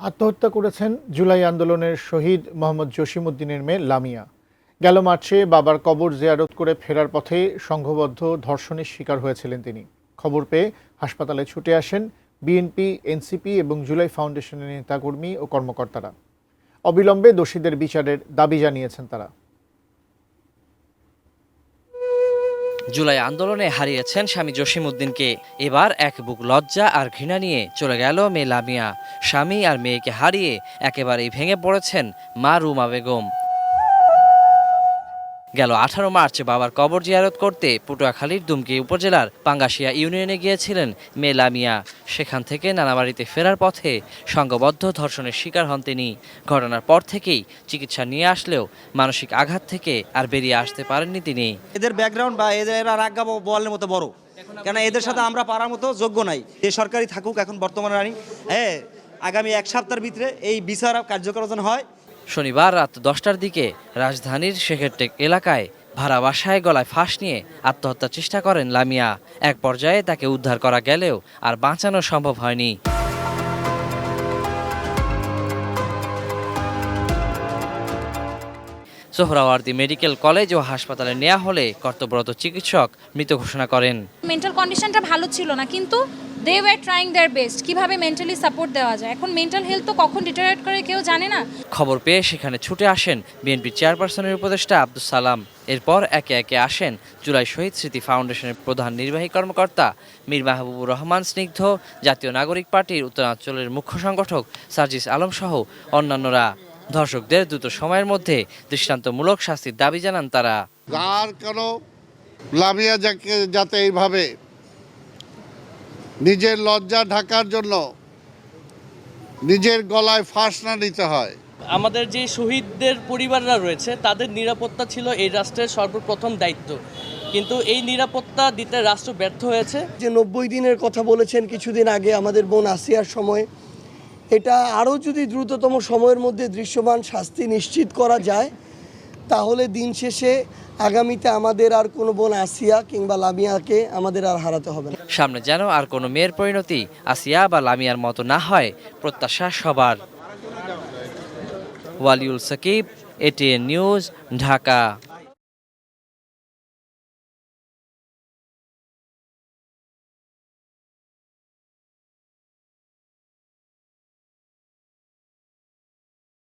আত্মহত্যা করেছেন জুলাই আন্দোলনের শহীদ মোহাম্মদ জসিমউদ্দিনের মেয়ে লামিয়া। গেল মার্চে বাবার কবর জিয়ারত করে ফেরার পথে সংঘবদ্ধ ধর্ষণের শিকার হয়েছিলেন তিনি। খবর পেয়ে হাসপাতালে ছুটে আসেন বিএনপি, এনসিপি এবং জুলাই ফাউন্ডেশনের নেতাকর্মী ও কর্মকর্তারা। অবিলম্বে দোষীদের বিচারের দাবি জানিয়েছেন তারা। জুলাই আন্দোলনে হারিয়েছেন স্বামী জসিমউদ্দিনকে। এবার এক বুক লজ্জা আর ঘৃণা নিয়ে চলে গেল মেয়ে লামিয়া। স্বামী আর মেয়েকে হারিয়ে একেবারেই ভেঙে পড়েছেন মা রুমা বেগম। গেল 18 মার্চ বাবার কবর জিয়ারত করতে পটুয়াখালীর দুমকি উপজেলার পাঙ্গাশিয়া ইউনিয়নে গিয়েছিলেন মেয়ে লামিয়া। সেখান থেকে নানাবাড়িতে ফেরার পথে সংঘবদ্ধ ধর্ষণের শিকার হন তিনি। ঘটনার পর থেকেই চিকিৎসা নিয়ে আসলেও মানসিক আঘাত থেকে আর বেরিয়ে আসতে পারেননি তিনি। এদের ব্যাকগ্রাউন্ড বা এদের রাগা বলের মতো বড়, কেন এদের সাথে আমরা পারার মতো যোগ্য নাই। যে সরকারি থাকুক এখন বর্তমানে রানি, আগামী এক সপ্তাহের ভিতরে এই বিচার কার্যকর হয়। শনিবার রাত 10টার দিকে রাজধানীর শেখেরটেক এলাকায় ভাড়া বাসায় গলায় ফাঁস নিয়ে আত্মহত্যার চেষ্টা করেন লামিয়া। এক পর্যায়ে তাকে উদ্ধার করা গেলেও আর বাঁচানো সম্ভব হয়নি। সোহরাওয়ার্দী মেডিকেল কলেজ ও হাসপাতালে নেওয়া হলে কর্তব্যরত চিকিৎসক মৃত ঘোষণা করেন। মেন্টাল কন্ডিশনটা ভালো ছিল না, কিন্তু they were trying their best কিভাবে মেন্টালি সাপোর্ট দেওয়া যায়। এখন মেন্টাল হেলথ তো কখন ডিটেরিয়েট করে কেউ জানে না। খবর পেয়ে সেখানে ছুটে আসেন বিএনপি চেয়ারপারসনের উপদেষ্টা আব্দুস সালাম। এরপর একে একে আসেন জুলাই শহীদ স্মৃতি ফাউন্ডেশনের প্রধান নির্বাহী কর্মকর্তা মীর মাহবুবুর রহমান স্নিগ্ধ, জাতীয় নাগরিক পার্টির উত্তরাঞ্চলের মুখ্য সংগঠক সার্জিস আলম সহ অন্যান্যরা। ধর্ষকদের দ্রুত সময়ের মধ্যে দৃষ্টান্তমূলক শাস্তির দাবি জানান তারা। আর কেন লামিয়া যাতে এইভাবে নিজের লজ্জা ঢাকার জন্য নিজের গলায় ফাঁস না নিতে হয়। আমাদের যে শহীদদের পরিবাররা রয়েছে তাদের নিরাপত্তা ছিল এই রাষ্ট্রের সর্বপ্রথম দায়িত্ব, কিন্তু এই নিরাপত্তা দিতে রাষ্ট্র ব্যর্থ হয়েছে। যে 90 দিনের কথা বলেছেন কিছুদিন আগে আমাদের বোন আসিয়ার সময়, এটা আরও যদি দ্রুততম সময়ের মধ্যে দৃশ্যমান শাস্তি নিশ্চিত করা যায়, তাহলে দিন শেষে আগামীতে আমাদের আর কোনো বোন আসিয়া কিংবা লামিয়াকে আমাদের আর হারাতে হবে না। সামনে যেন আর কোনো মেয়ের পরিণতি আসিয়া বা লামিয়ার মতো না হয়, প্রত্যাশা সবার। Waliul Sakib, ATN news, Dhaka.